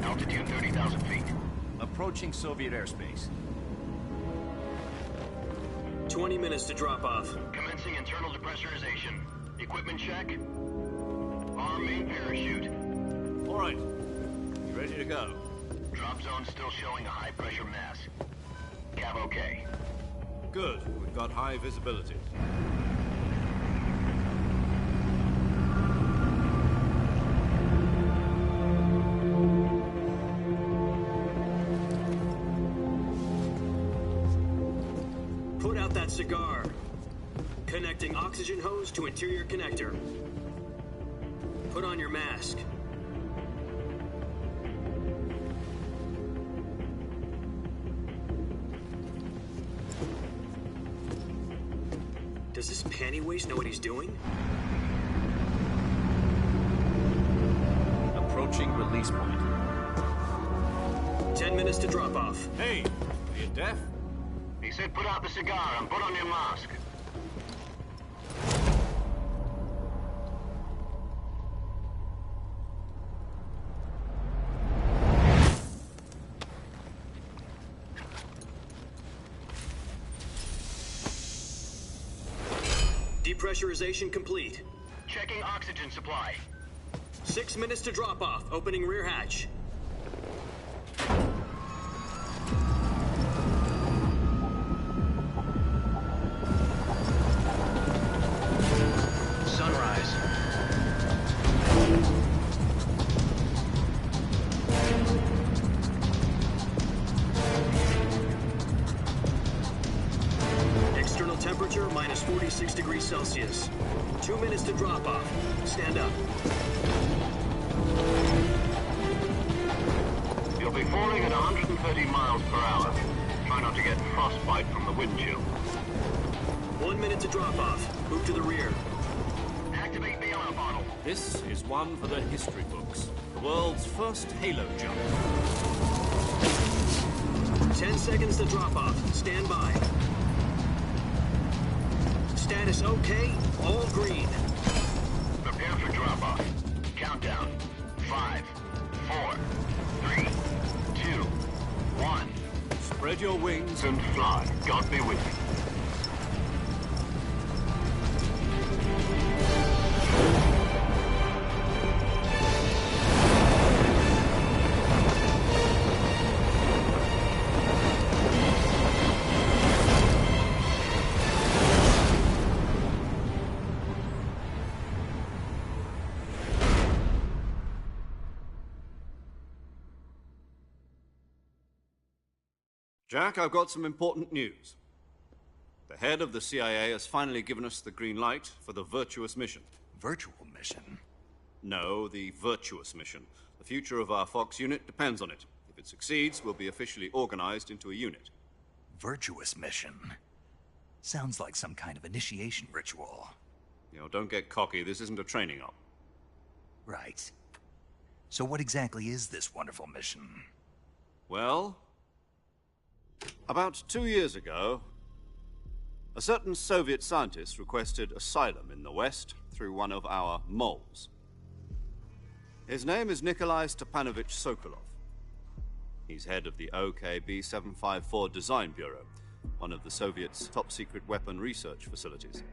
Altitude 30,000 feet. Approaching Soviet airspace. 20 minutes to drop off. Commencing internal depressurization. Equipment check. Arm main parachute. All right. You ready to go? Drop zone still showing a high pressure mass. Cav okay. Good. We've got high visibility. Put out that cigar. Connecting oxygen hose to interior connector. Put on your mask. Does this panty waste know what he's doing? Approaching release point. 10 minutes to drop off. Hey, are you deaf? He said put out the cigar and put on your mask. Depressurization complete. Checking oxygen supply. 6 minutes to drop off. Opening rear hatch. Sunrise. External temperature minus 46 degrees Celsius. 2 minutes to drop off. Stand up. You'll be falling at 130 miles per hour. Try not to get frostbite from the wind chill. 1 minute to drop off. Move to the rear. Activate the air bottle. This is one for the history books. The world's first halo jump. 10 seconds to drop off. Stand by. Status okay. All green. Prepare for drop-off. Countdown. 5, 4, 3, 2, 1. Spread your wings And fly. God be with you. Jack, I've got some important news. The head of the CIA has finally given us the green light for the virtuous mission. Virtual mission? No, the virtuous mission. The future of our Fox unit depends on it. If it succeeds, we'll be officially organized into a unit. Virtuous mission? Sounds like some kind of initiation ritual. You know, don't get cocky. This isn't a training op. Right. So what exactly is this wonderful mission? Well, about 2 years ago, a certain Soviet scientist requested asylum in the West through one of our moles. His name is Nikolai Stepanovich Sokolov. He's head of the OKB 754 Design Bureau, one of the Soviets' top-secret weapon research facilities,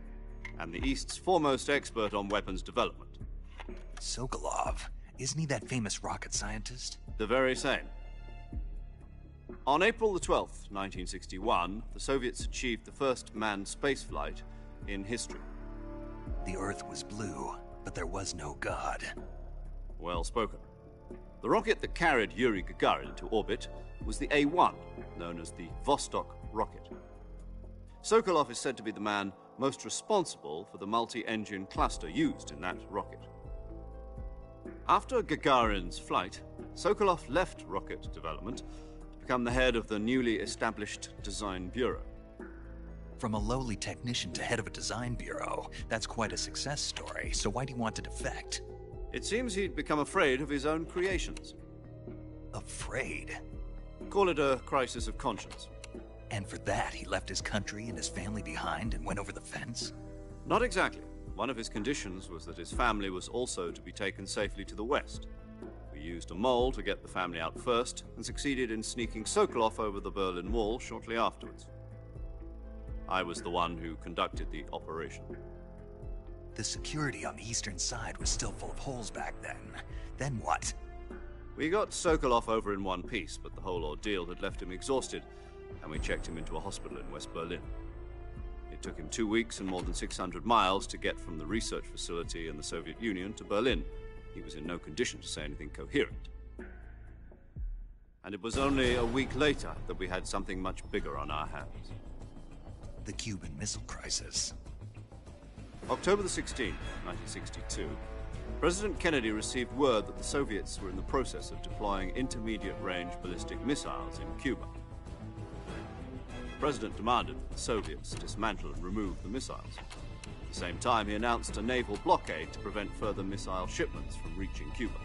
and the East's foremost expert on weapons development. Sokolov? Isn't he that famous rocket scientist? The very same. On April the 12th, 1961, the Soviets achieved the first manned spaceflight in history. The Earth was blue, but there was no God. Well spoken. The rocket that carried Yuri Gagarin into orbit was the A-1, known as the Vostok rocket. Sokolov is said to be the man most responsible for the multi-engine cluster used in that rocket. After Gagarin's flight, Sokolov left rocket development to become the head of the newly established Design Bureau. From a lowly technician to head of a design bureau, that's quite a success story, so why do you want to defect? It seems he'd become afraid of his own creations. Afraid? Call it a crisis of conscience. And for that, he left his country and his family behind and went over the fence? Not exactly. One of his conditions was that his family was also to be taken safely to the west. We used a mole to get the family out first, and succeeded in sneaking Sokolov over the Berlin Wall shortly afterwards. I was the one who conducted the operation. The security on the eastern side was still full of holes back then. Then what? We got Sokolov over in one piece, but the whole ordeal had left him exhausted, and we checked him into a hospital in West Berlin. It took him 2 weeks and more than 600 miles to get from the research facility in the Soviet Union to Berlin. He was in no condition to say anything coherent. And it was only a week later that we had something much bigger on our hands. The Cuban Missile Crisis. October the 16th, 1962, President Kennedy received word that the Soviets were in the process of deploying intermediate-range ballistic missiles in Cuba. The President demanded that the Soviets dismantle and remove the missiles. At the same time, he announced a naval blockade to prevent further missile shipments from reaching Cuba.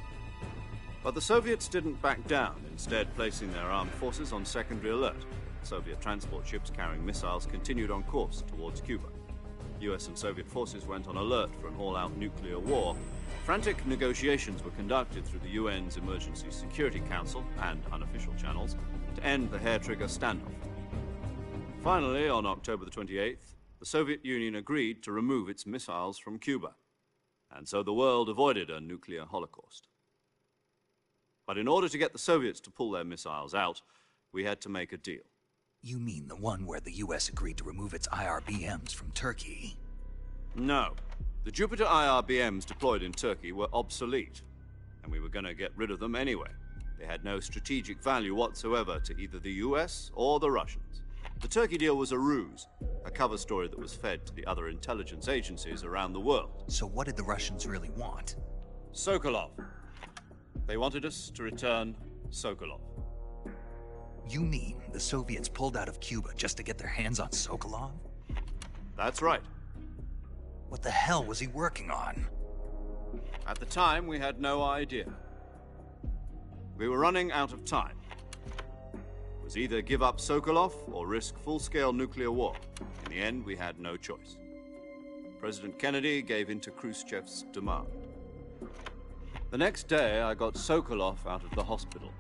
But the Soviets didn't back down, instead placing their armed forces on secondary alert. Soviet transport ships carrying missiles continued on course towards Cuba. US and Soviet forces went on alert for an all-out nuclear war. Frantic negotiations were conducted through the UN's Emergency Security Council and unofficial channels to end the hair-trigger standoff. Finally, on October the 28th, the Soviet Union agreed to remove its missiles from Cuba, and so the world avoided a nuclear holocaust. But in order to get the Soviets to pull their missiles out, we had to make a deal. You mean the one where the US agreed to remove its IRBMs from Turkey? No. The Jupiter IRBMs deployed in Turkey were obsolete, and we were going to get rid of them anyway. They had no strategic value whatsoever to either the US or the Russians. The Turkey deal was a ruse, a cover story that was fed to the other intelligence agencies around the world. So what did the Russians really want? Sokolov. They wanted us to return Sokolov. You mean the Soviets pulled out of Cuba just to get their hands on Sokolov? That's right. What the hell was he working on? At the time, we had no idea. We were running out of time. It was either give up Sokolov or risk full-scale nuclear war. In the end, we had no choice. President Kennedy gave in to Khrushchev's demand. The next day, I got Sokolov out of the hospital,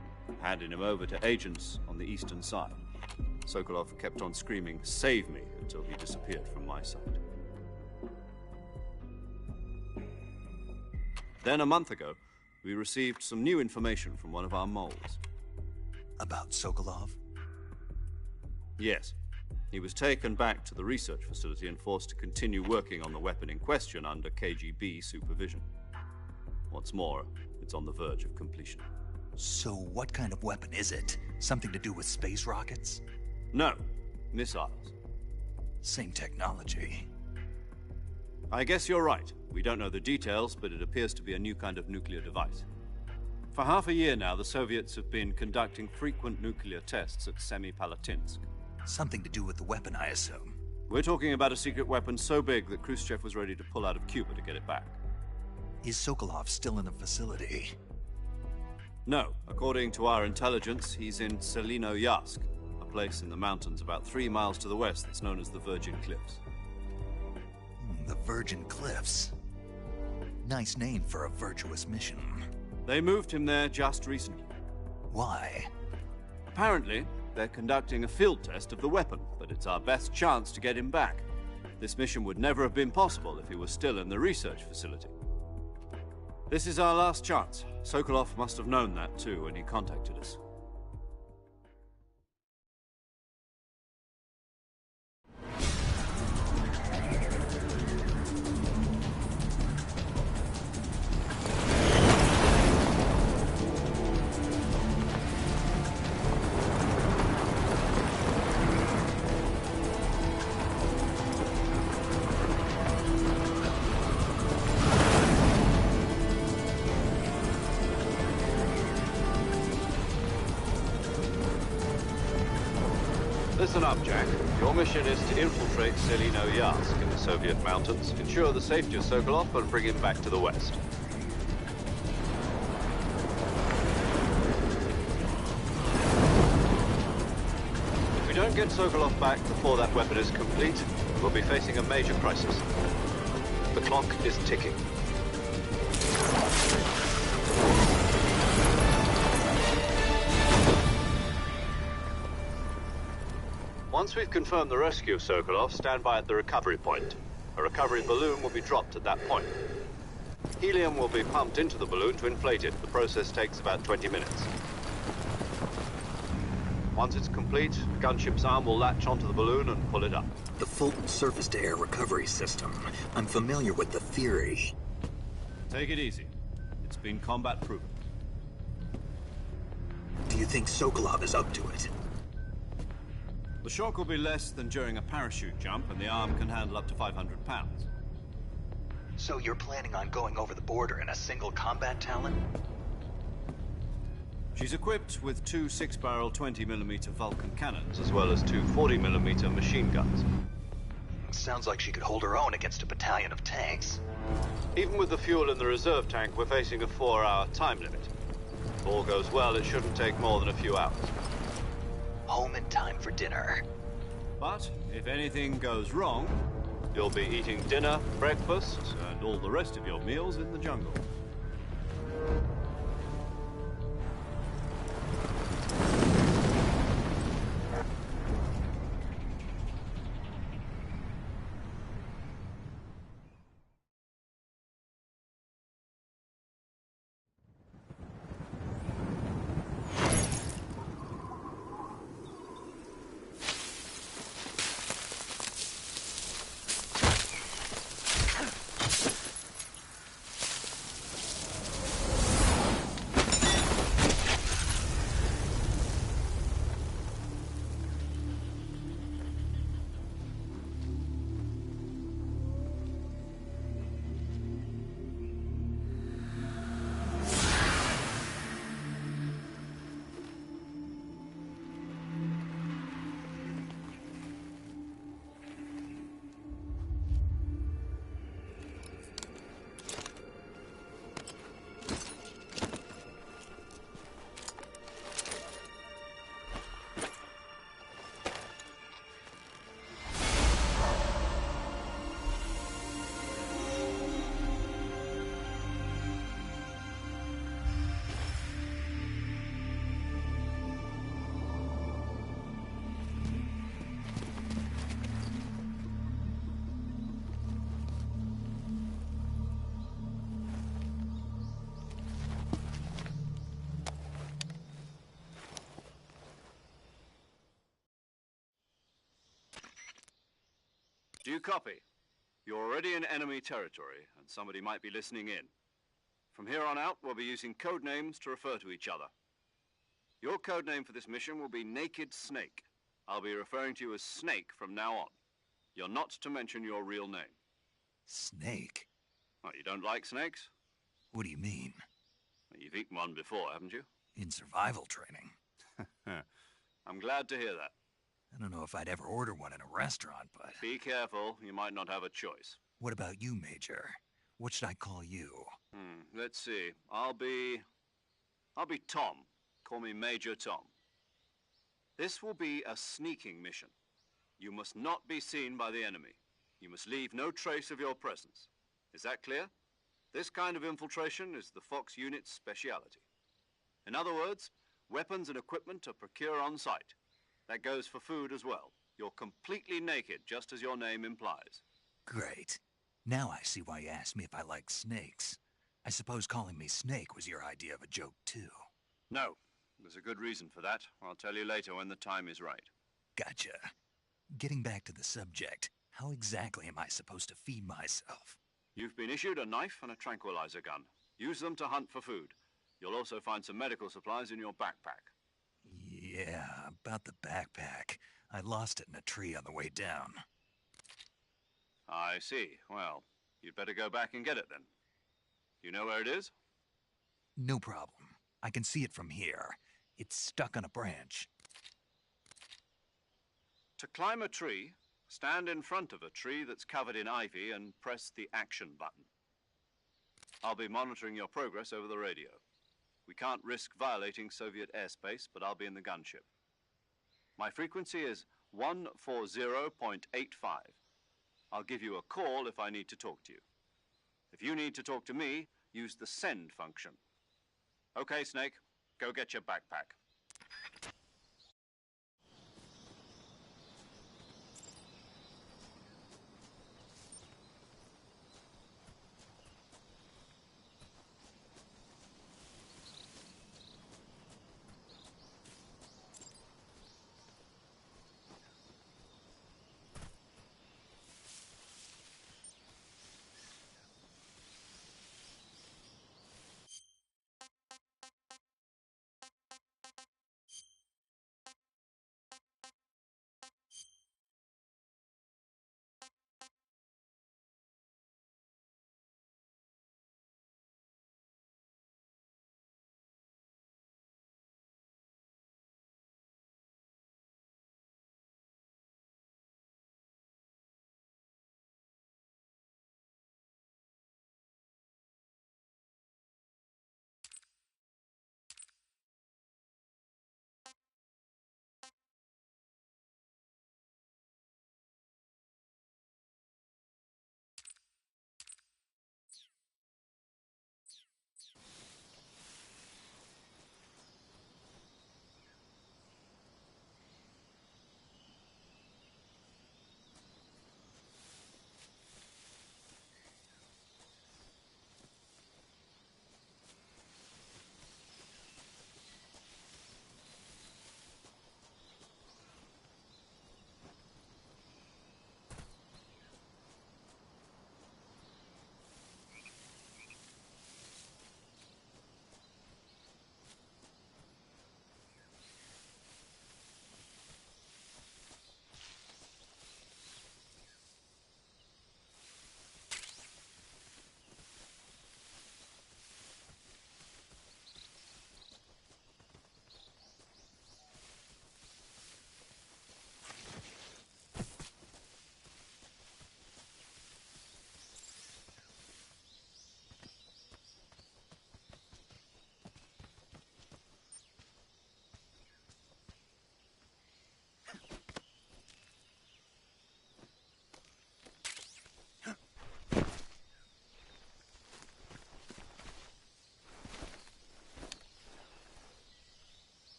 handing him over to agents on the eastern side. Sokolov kept on screaming, "Save me," until he disappeared from my sight. Then, a month ago, we received some new information from one of our moles. About Sokolov? Yes. He was taken back to the research facility and forced to continue working on the weapon in question under KGB supervision. What's more, it's on the verge of completion. So what kind of weapon is it? Something to do with space rockets? No, missiles. Same technology. I guess you're right. We don't know the details, but it appears to be a new kind of nuclear device. For half a year now, the Soviets have been conducting frequent nuclear tests at Semipalatinsk. Something to do with the weapon, I assume. We're talking about a secret weapon so big that Khrushchev was ready to pull out of Cuba to get it back. Is Sokolov still in the facility? No. According to our intelligence, he's in Selino-Yarsk, a place in the mountains about 3 miles to the west that's known as the Virgin Cliffs. The Virgin Cliffs. Nice name for a virtuous mission. They moved him there just recently. Why? Apparently, they're conducting a field test of the weapon, but it's our best chance to get him back. This mission would never have been possible if he was still in the research facility. This is our last chance. Sokolov must have known that too when he contacted us. Listen up, Jack. Your mission is to infiltrate Selino Yask in the Soviet mountains, ensure the safety of Sokolov, and bring him back to the West. If we don't get Sokolov back before that weapon is complete, we'll be facing a major crisis. The clock is ticking. Once we've confirmed the rescue of Sokolov, stand by at the recovery point. A recovery balloon will be dropped at that point. Helium will be pumped into the balloon to inflate it. The process takes about 20 minutes. Once it's complete, the gunship's arm will latch onto the balloon and pull it up. The Fulton surface-to-air recovery system. I'm familiar with the theory. Take it easy. It's been combat-proven. Do you think Sokolov is up to it? The shock will be less than during a parachute jump, and the arm can handle up to 500 pounds. So you're planning on going over the border in a single combat Talon? She's equipped with two 6-barrel 20mm Vulcan cannons, as well as two 40mm machine guns. Sounds like she could hold her own against a battalion of tanks. Even with the fuel in the reserve tank, we're facing a 4-hour time limit. If all goes well, it shouldn't take more than a few hours. Home in time for dinner. But if anything goes wrong, you'll be eating dinner, breakfast, and all the rest of your meals in the jungle. Do you copy? You're already in enemy territory, and somebody might be listening in. From here on out, we'll be using code names to refer to each other. Your code name for this mission will be Naked Snake. I'll be referring to you as Snake from now on. You're not to mention your real name. Snake? Oh, you don't like snakes? What do you mean? Well, you've eaten one before, haven't you? In survival training. I'm glad to hear that. I don't know if I'd ever order one in a restaurant, but... Be careful, you might not have a choice. What about you, Major? What should I call you? Let's see. I'll be Tom. Call me Major Tom. This will be a sneaking mission. You must not be seen by the enemy. You must leave no trace of your presence. Is that clear? This kind of infiltration is the Fox unit's speciality. In other words, weapons and equipment are procured on site. That goes for food as well. You're completely naked, just as your name implies. Great. Now I see why you asked me if I like snakes. I suppose calling me Snake was your idea of a joke, too. No. There's a good reason for that. I'll tell you later when the time is right. Gotcha. Getting back to the subject, how exactly am I supposed to feed myself? You've been issued a knife and a tranquilizer gun. Use them to hunt for food. You'll also find some medical supplies in your backpack. Yeah, about the backpack. I lost it in a tree on the way down. I see. Well, you'd better go back and get it then. You know where it is? No problem. I can see it from here. It's stuck on a branch. To climb a tree, stand in front of a tree that's covered in ivy and press the action button. I'll be monitoring your progress over the radio. We can't risk violating Soviet airspace, but I'll be in the gunship. My frequency is 140.85. I'll give you a call if I need to talk to you. If you need to talk to me, use the send function. Okay, Snake, go get your backpack.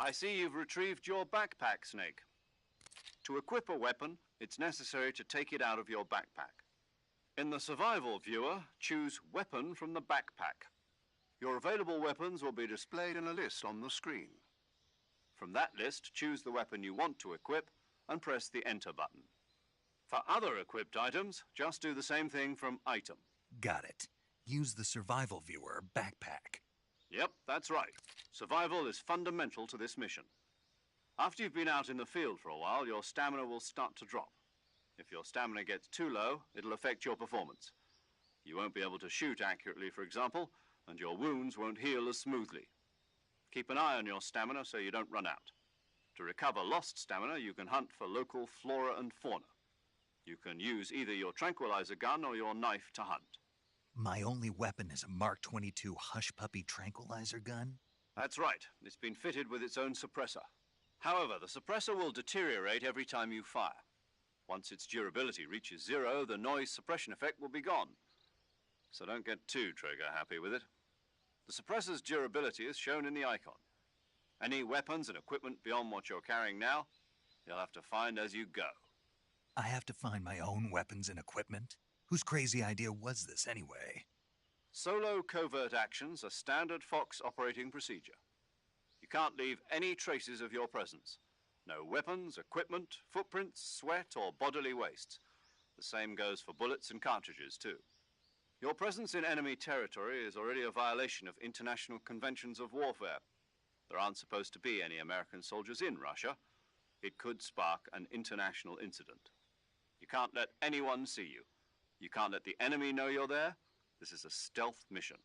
I see you've retrieved your backpack, Snake. To equip a weapon, it's necessary to take it out of your backpack. In the survival viewer, choose Weapon from the backpack. Your available weapons will be displayed in a list on the screen. From that list, choose the weapon you want to equip and press the Enter button. For other equipped items, just do the same thing from Item. Got it. Use the survival viewer backpack. Yep, that's right. Survival is fundamental to this mission. After you've been out in the field for a while, your stamina will start to drop. If your stamina gets too low, it'll affect your performance. You won't be able to shoot accurately, for example, and your wounds won't heal as smoothly. Keep an eye on your stamina so you don't run out. To recover lost stamina, you can hunt for local flora and fauna. You can use either your tranquilizer gun or your knife to hunt. My only weapon is a Mark 22 Hush Puppy tranquilizer gun? That's right. It's been fitted with its own suppressor. However, the suppressor will deteriorate every time you fire. Once its durability reaches 0, the noise suppression effect will be gone. So don't get too trigger-happy with it. The suppressor's durability is shown in the icon. Any weapons and equipment beyond what you're carrying now, you'll have to find as you go. I have to find my own weapons and equipment? Whose crazy idea was this, anyway? Solo covert actions are standard Fox operating procedure. You can't leave any traces of your presence. No weapons, equipment, footprints, sweat, or bodily wastes. The same goes for bullets and cartridges, too. Your presence in enemy territory is already a violation of international conventions of warfare. There aren't supposed to be any American soldiers in Russia. It could spark an international incident. You can't let anyone see you. You can't let the enemy know you're there. This is a stealth mission.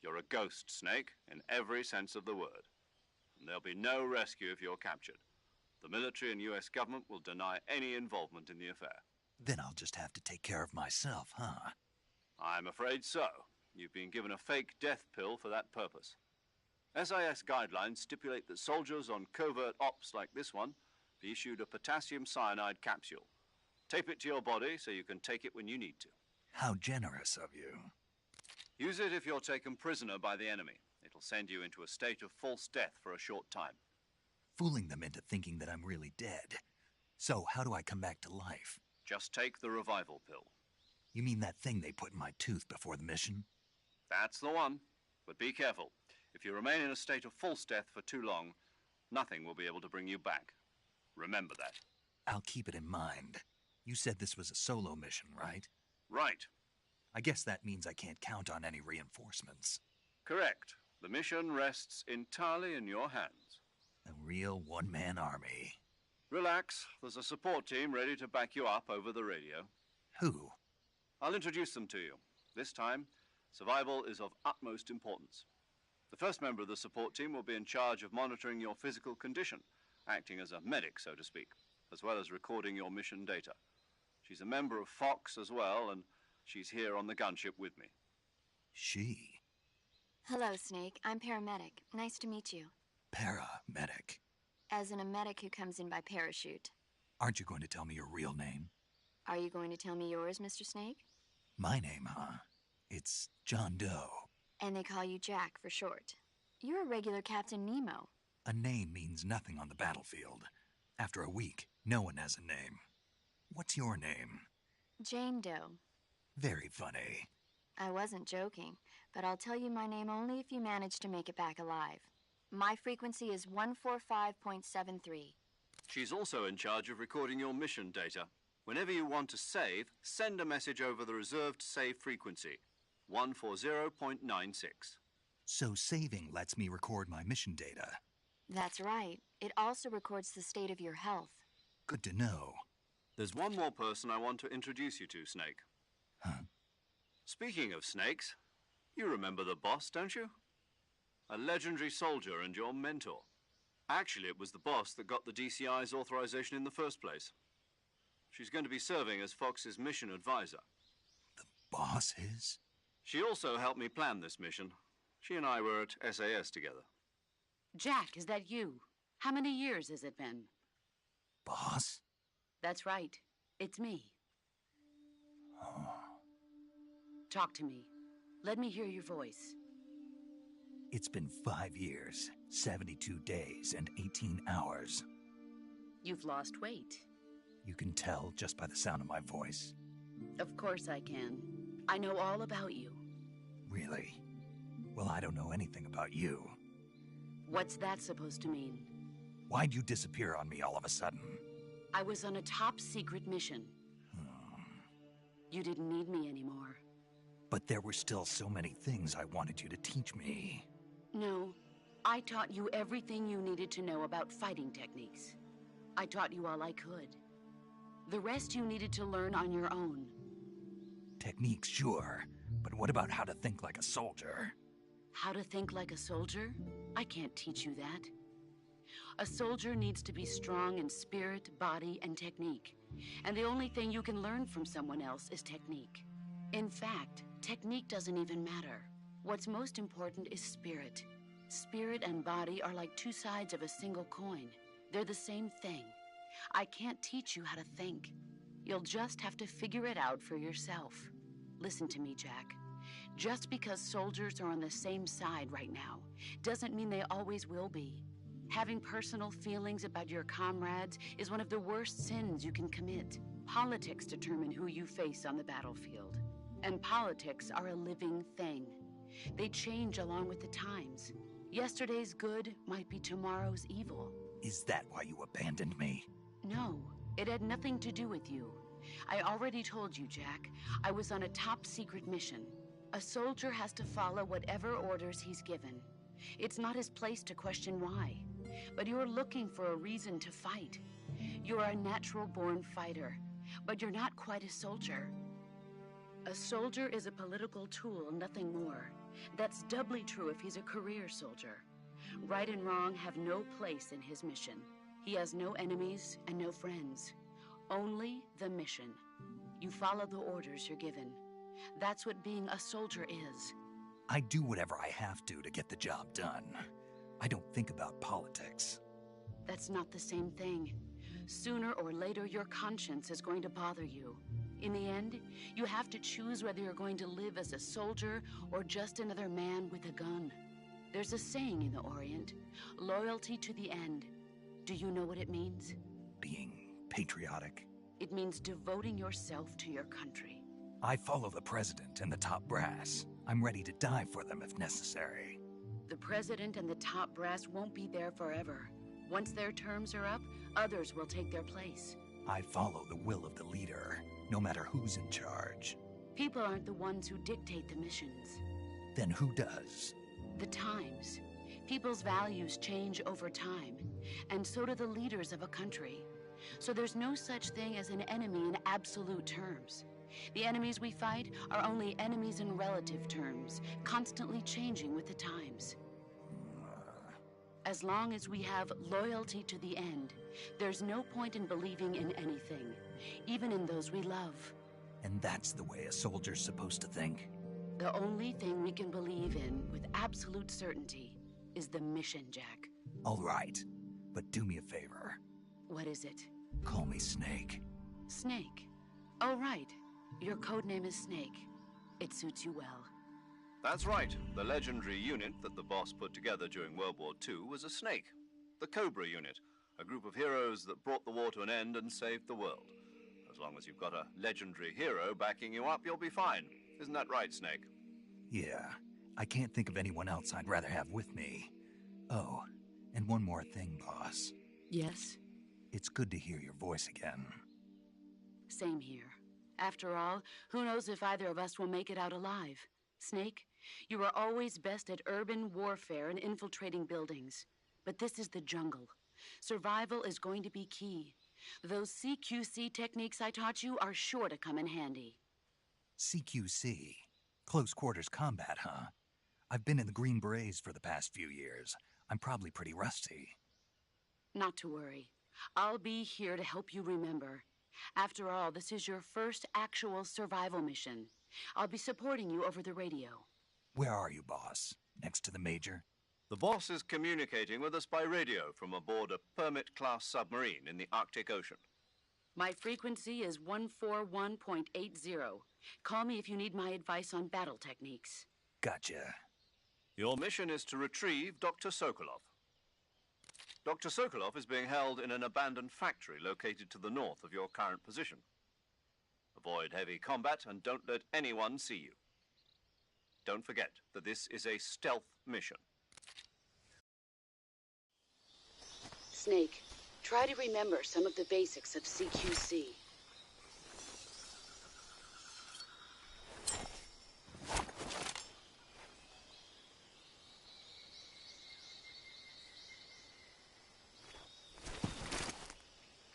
You're a ghost, Snake, in every sense of the word. and there'll be no rescue if you're captured. The military and US government will deny any involvement in the affair. Then I'll just have to take care of myself, huh? I'm afraid so. You've been given a fake death pill for that purpose. SIS guidelines stipulate that soldiers on covert ops like this one be issued a potassium cyanide capsule. Tape it to your body so you can take it when you need to. How generous of you. Use it if you're taken prisoner by the enemy. It'll send you into a state of false death for a short time. Fooling them into thinking that I'm really dead. So how do I come back to life? Just take the revival pill. You mean that thing they put in my tooth before the mission? That's the one. But be careful. If you remain in a state of false death for too long, nothing will be able to bring you back. Remember that. I'll keep it in mind. You said this was a solo mission, right? Right. I guess that means I can't count on any reinforcements. Correct. The mission rests entirely in your hands. A real one-man army. Relax. There's a support team ready to back you up over the radio. Who? I'll introduce them to you. This time, survival is of utmost importance. The first member of the support team will be in charge of monitoring your physical condition, acting as a medic, so to speak, as well as recording your mission data. She's a member of Fox as well, and she's here on the gunship with me. She? Hello, Snake. I'm paramedic. Nice to meet you. Paramedic. As in a medic who comes in by parachute. Aren't you going to tell me your real name? Are you going to tell me yours, Mr. Snake? My name, huh? It's John Doe. And they call you Jack for short. You're a regular Captain Nemo. A name means nothing on the battlefield. After a week, no one has a name. What's your name? Jane Doe. Very funny. I wasn't joking, but I'll tell you my name only if you manage to make it back alive. My frequency is 145.73. She's also in charge of recording your mission data. Whenever you want to save, send a message over the reserved save frequency, 140.96. So saving lets me record my mission data. That's right. It also records the state of your health. Good to know. There's one more person I want to introduce you to, Snake. Huh? Speaking of snakes, you remember the boss, don't you? A legendary soldier and your mentor. Actually, it was the boss that got the DCI's authorization in the first place. She's going to be serving as Fox's mission advisor. The boss is? She also helped me plan this mission. She and I were at SAS together. Jack, is that you? How many years has it been? Boss? That's right. It's me. Oh. Talk to me. Let me hear your voice. It's been 5 years, 72 days, and 18 hours. You've lost weight. You can tell just by the sound of my voice. Of course I can. I know all about you. Really? Well, I don't know anything about you. What's that supposed to mean? Why'd you disappear on me all of a sudden? I was on a top-secret mission. You didn't need me anymore. But there were still so many things I wanted you to teach me. No, I taught you everything you needed to know about fighting techniques. I taught you all I could. The rest you needed to learn on your own. Techniques, sure. But what about how to think like a soldier? How to think like a soldier? I can't teach you that. A soldier needs to be strong in spirit, body, and technique. And the only thing you can learn from someone else is technique. In fact, technique doesn't even matter. What's most important is spirit. Spirit and body are like two sides of a single coin. They're the same thing. I can't teach you how to think. You'll just have to figure it out for yourself. Listen to me, Jack. Just because soldiers are on the same side right now doesn't mean they always will be. Having personal feelings about your comrades is one of the worst sins you can commit. Politics determine who you face on the battlefield. And politics are a living thing. They change along with the times. Yesterday's good might be tomorrow's evil. Is that why you abandoned me? No, it had nothing to do with you. I already told you, Jack. I was on a top-secret mission. A soldier has to follow whatever orders he's given. It's not his place to question why. But you're looking for a reason to fight. You're a natural-born fighter, but you're not quite a soldier. A soldier is a political tool, nothing more. That's doubly true if he's a career soldier. Right and wrong have no place in his mission. He has no enemies and no friends. Only the mission. You follow the orders you're given. That's what being a soldier is. I do whatever I have to get the job done. I don't think about politics. That's not the same thing. Sooner or later, your conscience is going to bother you. In the end, you have to choose whether you're going to live as a soldier or just another man with a gun. There's a saying in the Orient, loyalty to the end. Do you know what it means? Being patriotic. It means devoting yourself to your country. I follow the president and the top brass. I'm ready to die for them if necessary. The president and the top brass won't be there forever. Once their terms are up, others will take their place. I follow the will of the leader, no matter who's in charge. People aren't the ones who dictate the missions. Then who does? The times. People's values change over time, and so do the leaders of a country. So there's no such thing as an enemy in absolute terms. The enemies we fight are only enemies in relative terms, constantly changing with the times. As long as we have loyalty to the end, there's no point in believing in anything, even in those we love. And that's the way a soldier's supposed to think? The only thing we can believe in with absolute certainty is the mission, Jack. All right, but do me a favor. What is it? Call me Snake. Snake? Oh, right. Your codename is Snake. It suits you well. That's right. The legendary unit that the boss put together during World War II was a snake. The Cobra unit, a group of heroes that brought the war to an end and saved the world. As long as you've got a legendary hero backing you up, you'll be fine. Isn't that right, Snake? Yeah, I can't think of anyone else I'd rather have with me. Oh, and one more thing, boss. Yes? It's good to hear your voice again. Same here. After all, who knows if either of us will make it out alive? Snake, you are always best at urban warfare and infiltrating buildings. But this is the jungle. Survival is going to be key. Those CQC techniques I taught you are sure to come in handy. CQC? Close quarters combat, huh? I've been in the Green Berets for the past few years. I'm probably pretty rusty. Not to worry. I'll be here to help you remember. After all, this is your first actual survival mission. I'll be supporting you over the radio. Where are you, boss? Next to the Major? The boss is communicating with us by radio from aboard a Permit-class submarine in the Arctic Ocean. My frequency is 141.80. Call me if you need my advice on battle techniques. Gotcha. Your mission is to retrieve Dr. Sokolov. Dr. Sokolov is being held in an abandoned factory located to the north of your current position. Avoid heavy combat and don't let anyone see you. Don't forget that this is a stealth mission. Snake, try to remember some of the basics of CQC.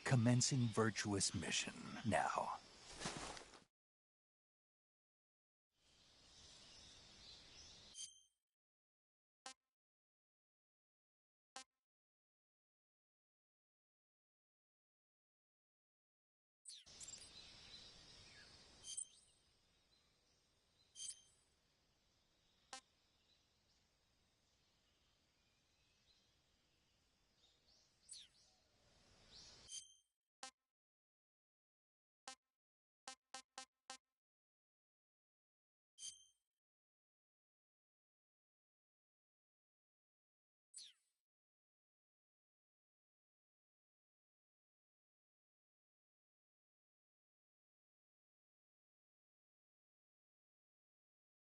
Commencing virtuous mission. Now,